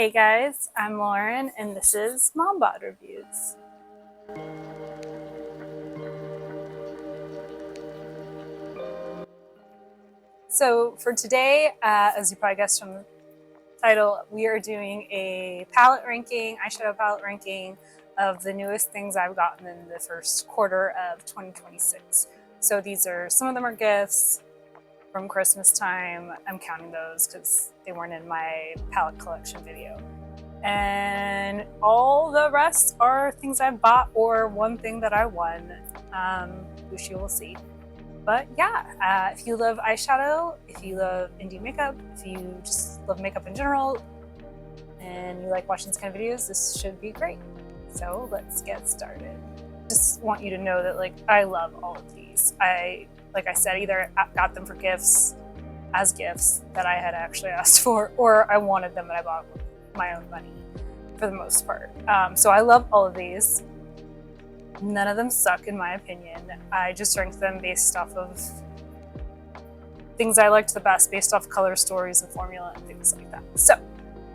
Hey guys, I'm Lauren and this is MomBot Reviews. So for today, as you probably guessed from the title, we are doing a palette ranking, eyeshadow palette ranking of the newest things I've gotten in the first quarter of 2026. So these are, some of them are gifts from Christmas time. I'm counting those because they weren't in my palette collection video. And all the rest are things I bought or one thing that I won, which you will see. But yeah, if you love eyeshadow, if you love indie makeup, if you just love makeup in general, and you like watching these kind of videos, this should be great. So let's get started. Just want you to know that I love all of these. Like I said, either got them for gifts, as gifts that I had actually asked for, or I wanted them and I bought them with my own money for the most part. So I love all of these. None of them suck in my opinion. I just ranked them based off of things I liked the best, based off color stories and formula and things like that. So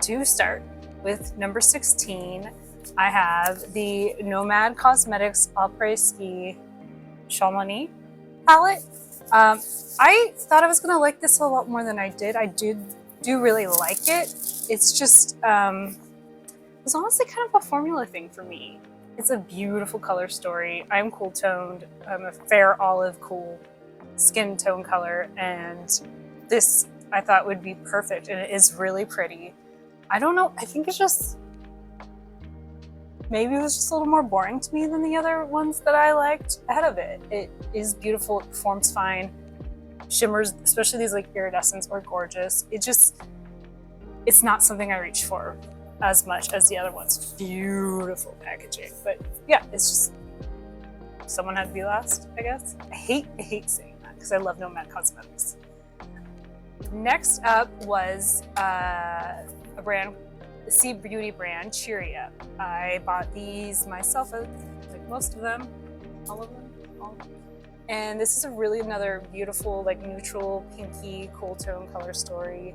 to start with number 16, I have the Nomad Cosmetics Apres chamonix palette. I thought I was gonna like this a lot more than I did. I do really like it. It's just, it was honestly kind of a formula thing for me. It's a beautiful color story. I'm cool toned. I'm a fair olive cool skin tone color, and this I thought would be perfect, and it is really pretty. I don't know, I think it's just, maybe it was just a little more boring to me than the other ones that I liked ahead of it. It is beautiful, it performs fine. Shimmers, especially these iridescents, are gorgeous. It's not something I reach for as much as the other ones. Beautiful packaging, but yeah, it's just, someone had to be last, I guess. I hate saying that because I love Nomad Cosmetics. Next up was a brand, the Sea Beauty brand, Cheeryep. I bought these myself, like most of them, all of them. And this is another beautiful, neutral, pinky, cool tone color story.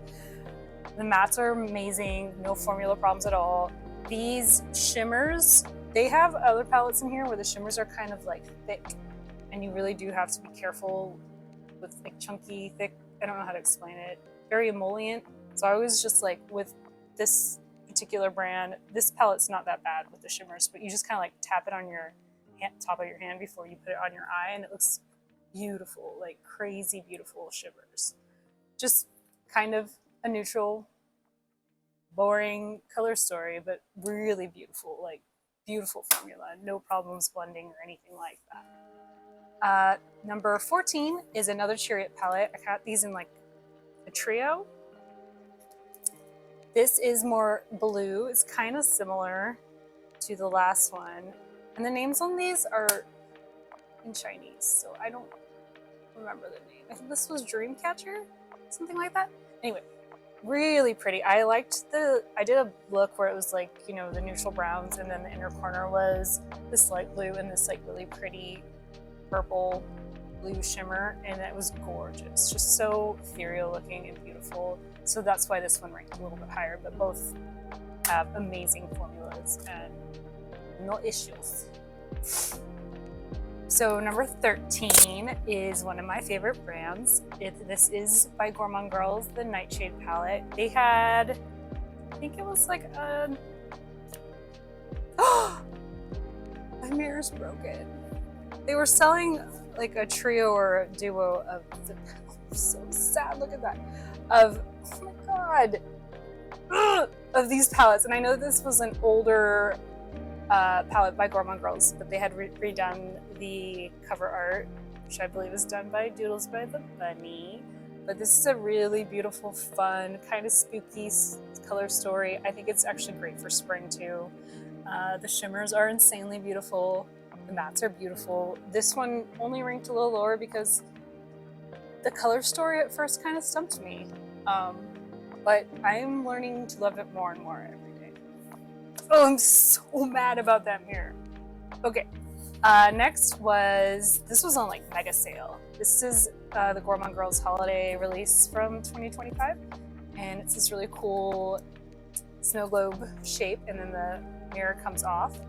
The mattes are amazing, no formula problems at all. These shimmers, they have other palettes in here where the shimmers are kind of thick, and you really do have to be careful with chunky, thick, I don't know how to explain it, very emollient. So I was just with this particular brand, this palette's not that bad with the shimmers, but you just kind of tap it on your top of your hand before you put it on your eye, and it looks beautiful, crazy beautiful shimmers. Just kind of a neutral, boring color story, but really beautiful, beautiful formula, no problems blending or anything like that. Number 14 is another Cheeryep palette. I got these in a trio. This is more blue. It's kind of similar to the last one. And the names on these are in Chinese, so I don't remember the name. I think this was Dreamcatcher, something like that. Anyway, really pretty. I did a look where it was the neutral browns, and then the inner corner was this light blue and this really pretty purple blue shimmer, and it was gorgeous. Just so ethereal looking and beautiful. So that's why this one ranked a little bit higher, but both have amazing formulas and no issues. So number 13 is one of my favorite brands. This is by Gourmande Girls, the Nightshade palette. They had, I think it was a... my mirror's broken. They were selling a trio or a duo of the, so sad, look at that, of, oh my god, of these palettes. And I know this was an older palette by Gourmande Girls, but they had redone the cover art, which I believe is done by Doodles by the Bunny. But this is a really beautiful, fun, kind of spooky color story. I think it's actually great for spring too. The shimmers are insanely beautiful. The mattes are beautiful. This one only ranked a little lower because the color story at first kind of stumped me. But I'm learning to love it more and more every day. Oh, I'm so mad about that mirror. Okay, next this was on mega sale. This is the Gourmande Girls holiday release from 2025. And it's this really cool snow globe shape, and then the mirror comes off.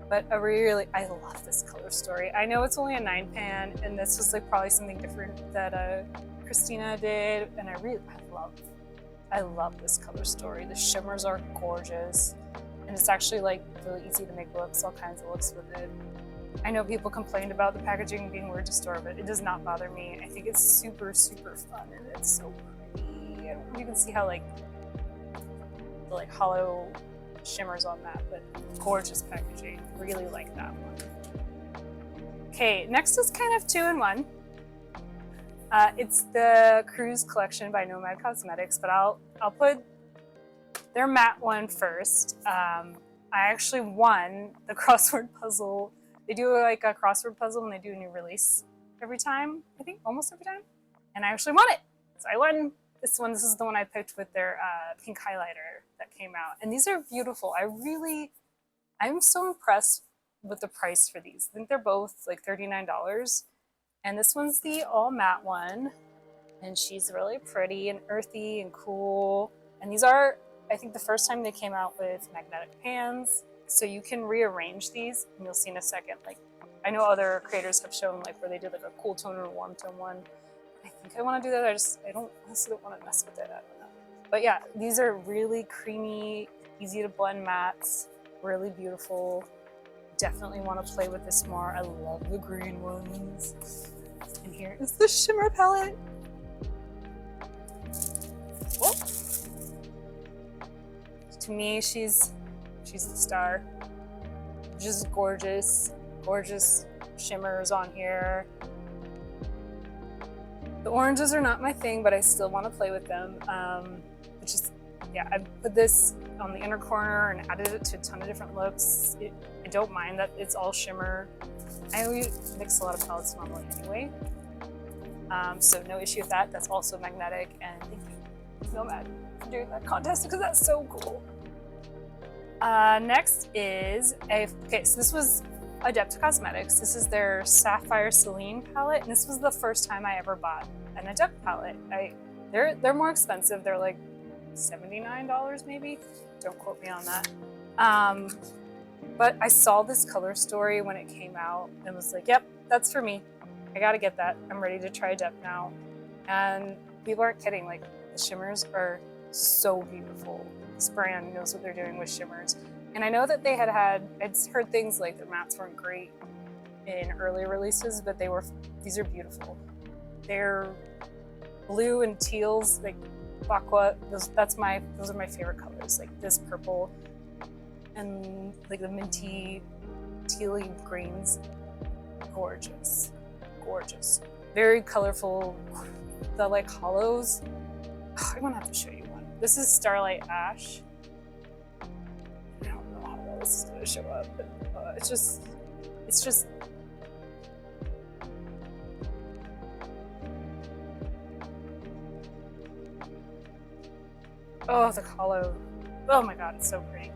But I love this color story. I know it's only a 9-pan, and this was like probably something different that Christina did, and I love this color story. The shimmers are gorgeous, and it's actually like really easy to make looks, all kinds of looks with it. I know people complained about the packaging being weird to store, but it does not bother me. I think it's super, super fun, and it's so pretty. I don't know if you can see how like the like hollow shimmers on that, but gorgeous packaging. Really like that one. Okay, next is kind of 2-in-1. It's the Cruise collection by Nomad Cosmetics, but I'll put their matte one first. I actually won the crossword puzzle. They do like a crossword puzzle and they do a new release every time, I think almost every time. And I actually won it. So I won this one. This is the one I picked with their pink highlighter that came out. And these are beautiful. I'm so impressed with the price for these. I think they're both like $39. And this one's the all matte one. And she's really pretty and earthy and cool. And these are, I think, the first time they came out with magnetic pans. So you can rearrange these, and you'll see in a second. Like, I know other creators have shown like where they did like a cool tone or warm tone one. I think I want to do that. I honestly don't want to mess with it. I don't know. But yeah, these are really creamy, easy to blend mattes, really beautiful. Definitely want to play with this more. I love the green ones. And here is the shimmer palette. Whoa. To me, she's the star. Just gorgeous, gorgeous shimmers on here. The oranges are not my thing, but I still want to play with them. Yeah, I put this on the inner corner and added it to a ton of different looks. I don't mind that it's all shimmer. I always mix a lot of palettes normally anyway. So no issue with that. That's also magnetic, and thank you, Nomad, for doing that contest because that's so cool. Next is okay, so this was Adept Cosmetics. This is their Sapphire Selene palette, and this was the first time I ever bought an Adept palette. They're more expensive. They're like $79 maybe. Don't quote me on that. But I saw this color story when it came out and was like, yep, that's for me. I gotta get that. I'm ready to try Adept now. And people aren't kidding. Like, the shimmers are so beautiful. This brand knows what they're doing with shimmers. And I know that I'd heard things like their mattes weren't great in early releases, but these are beautiful. They're blue and teals, like aqua. Those are my favorite colors. Like this purple and like the minty, tealy greens. Gorgeous, gorgeous. Very colorful. The like hollows. I'm gonna have to show you one. This is Starlight Ash. I don't know how well this is gonna show up, but it's just. Oh, the hollow. Oh my god, it's so pretty.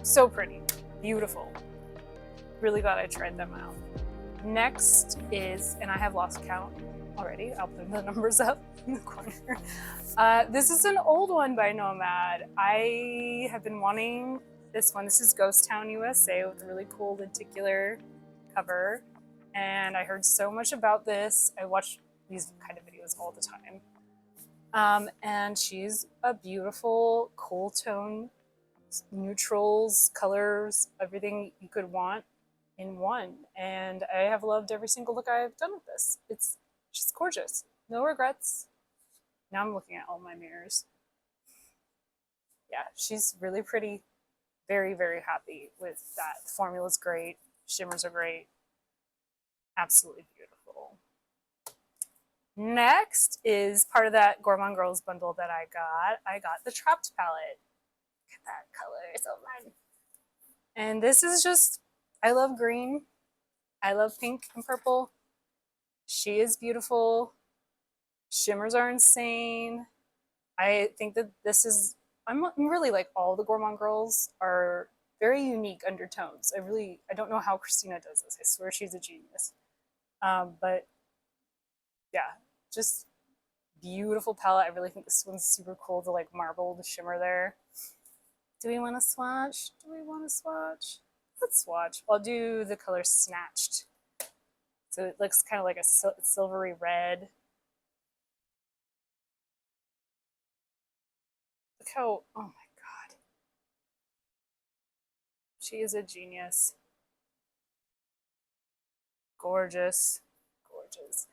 So pretty. Beautiful. Really glad I tried them out. Next is, and I have lost count already, I'll put the numbers up in the corner. This is an old one by Nomad. I have been wanting this one. This is Ghost Town USA with a really cool lenticular cover. And I heard so much about this. I watch these kind of videos all the time. And she's a beautiful, cool tone, neutrals, colors, everything you could want in one. And I have loved every single look I've done with this. She's gorgeous. No regrets. Now I'm looking at all my mirrors. Yeah, she's really pretty. Very, very happy with that. The formula's great. Shimmers are great. Absolutely beautiful. Next is part of that Gourmande Girls bundle that I got. I got the Trapped palette. Look at that color, it's so fun. And this is just, I love green. I love pink and purple. She is beautiful. Shimmers are insane. I think that this is, I'm really like all the Gourmande Girls are very unique undertones. I don't know how Christina does this. I swear she's a genius. But yeah, just beautiful palette. I really think this one's super cool, the like marbled shimmer there. Do we want to swatch? Do we want to swatch? Let's swatch. I'll do the color Snatched. So it looks kind of like a silvery red. Look how, oh my God. She is a genius. Gorgeous, gorgeous.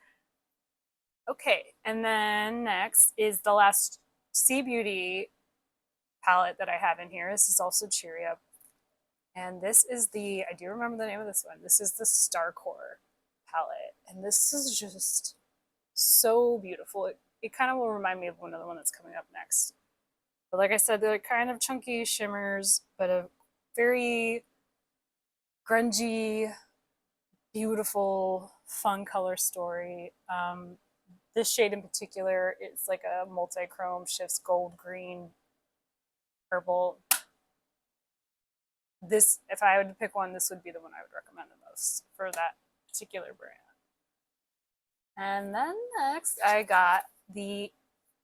Okay, and then next is the last Sea Beauty palette that I have in here. This is also Cheeryep. And this is I do remember the name of this one. This is the Starcore palette. And this is just so beautiful. It kind of will remind me of another one that's coming up next. But like I said, they're kind of chunky shimmers, but a very grungy, beautiful, fun color story. This shade in particular, it's like a multi-chrome, shifts gold, green, purple. This, if I had to pick one, this would be the one I would recommend the most for that particular brand. And then next, I got the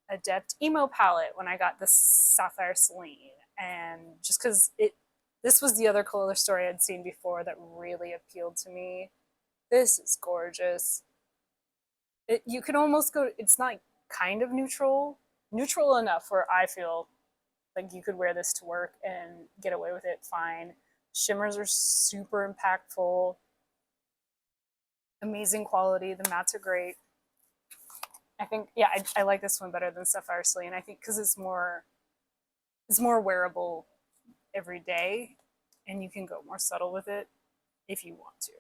Adept Emo palette when I got the Sapphire Selene. And just because this was the other color story I'd seen before that really appealed to me. This is gorgeous. You can almost go, it's not kind of neutral enough where I feel like you could wear this to work and get away with it fine. Shimmers are super impactful, amazing quality. The mattes are great. I think, yeah, I like this one better than Sapphire Selene. I think because it's more wearable every day, and you can go more subtle with it if you want to.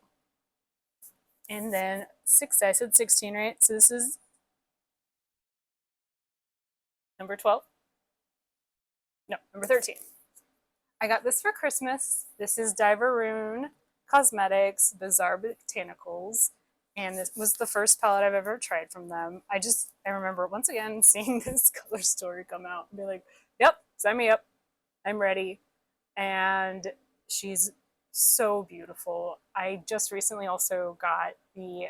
And then I said 16, right? So this is number 12. No, number 13. I got this for Christmas. This is Dieverune Cosmetics Bizarre Botanicals. And this was the first palette I've ever tried from them. I remember once again seeing this color story come out and be like, yep, sign me up. I'm ready. And she's so beautiful. I just recently also got the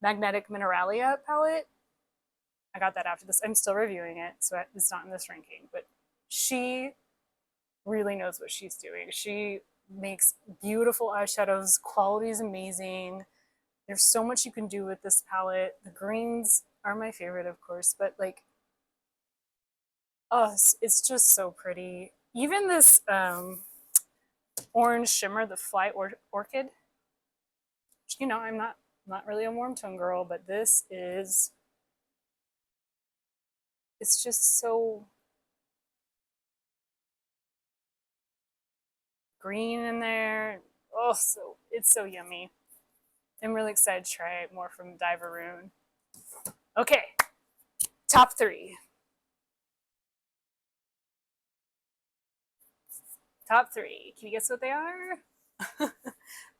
Magnetic Mineralia palette. I got that after this. I'm still reviewing it, so it's not in this ranking, but she really knows what she's doing. She makes beautiful eyeshadows. Quality is amazing. There's so much you can do with this palette. The greens are my favorite, of course, but like, oh, it's just so pretty. Even this orange shimmer, the Fly Orchid, you know, I'm not really a warm tone girl, but this is, it's just so green in there. Oh, it's so yummy. I'm really excited to try more from Dieverune. Okay, top 3. Top 3. Can you guess what they are?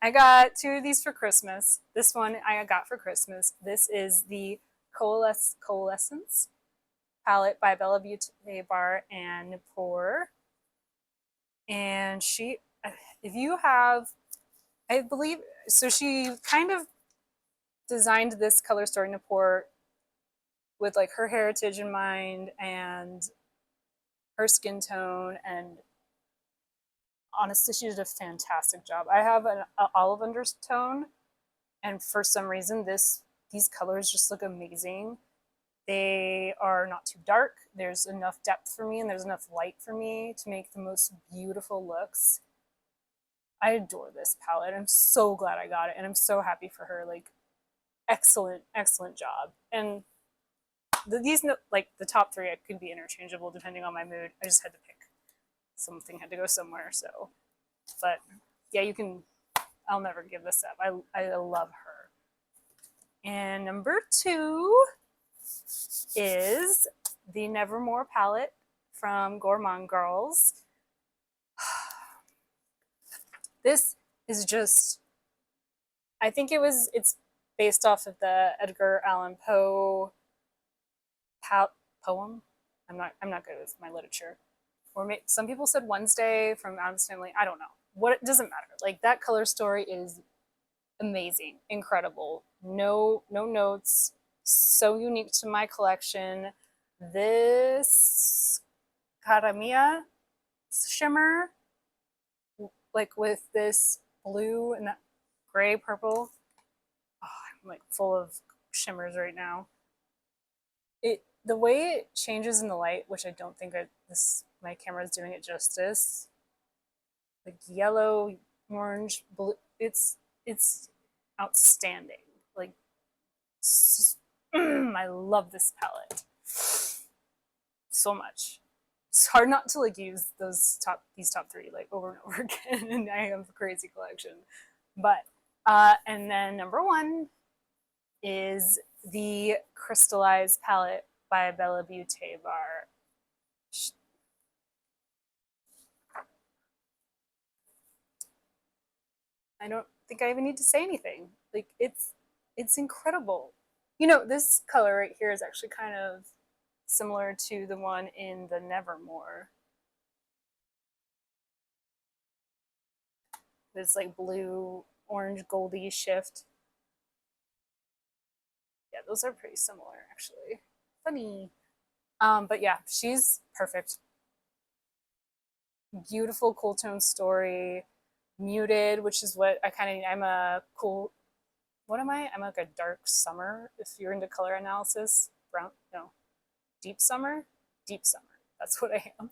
I got 2 of these for Christmas. This one I got for Christmas. This is the Coalescence palette by Bella Beaute Bar and Noopur. And if you have, I believe, so she kind of designed this color story Noopur with like her heritage in mind and her skin tone, and honestly, she did a fantastic job. I have an olive undertone, and for some reason, these colors just look amazing. They are not too dark. There's enough depth for me, and there's enough light for me to make the most beautiful looks. I adore this palette. I'm so glad I got it, and I'm so happy for her. Like, excellent, excellent job. And these, like the top 3, could be interchangeable depending on my mood. I just had to pick. Something had to go somewhere, so. But yeah, I'll never give this up. I love her. And number 2 is the Nevermore palette from Gourmande Girls. This is just, I think it's based off of the Edgar Allan Poe poem. I'm not good with my literature. Or some people said Wednesday from Addams Family. I don't know. It doesn't matter. Like, that color story is amazing, incredible. No notes. So unique to my collection. This Karamia shimmer, like with this blue and that gray purple. Oh, I'm like full of shimmers right now. The way it changes in the light, which I don't think my camera is doing it justice. Like yellow, orange, blue. It's outstanding. Like I love this palette so much. It's hard not to like use these top three like over and over again, and I have a crazy collection. But and then number one is the Crystallize palette by Bella Beaute Bar. I don't think I even need to say anything. Like it's incredible. You know, this color right here is actually kind of similar to the one in the Nevermore. This like blue, orange, goldy shift. Yeah, those are pretty similar actually. Funny. But yeah, she's perfect. Beautiful cool tone story. Muted, which is what I'm a cool, what am I? I'm like a dark summer. If you're into color analysis, brown, no, deep summer, deep summer. That's what I am.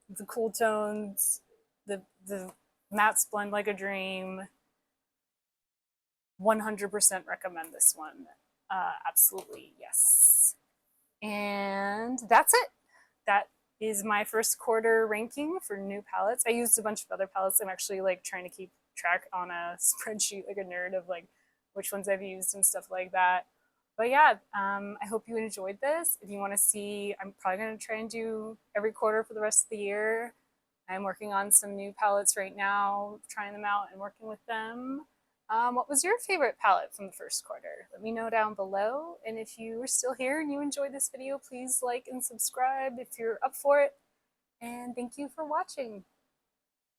The cool tones, the mattes blend like a dream. 100% recommend this one. Absolutely, yes. And that's it. That is my first quarter ranking for new palettes. I used a bunch of other palettes. I'm actually like trying to keep track on a spreadsheet like a nerd of like which ones I've used and stuff like that. But yeah, I hope you enjoyed this. If you want to see, I'm probably going to try and do every quarter for the rest of the year. I'm working on some new palettes right now, trying them out and working with them. What was your favorite palette from the first quarter? Let me know down below. And if you are still here and you enjoyed this video, please like and subscribe if you're up for it. And thank you for watching.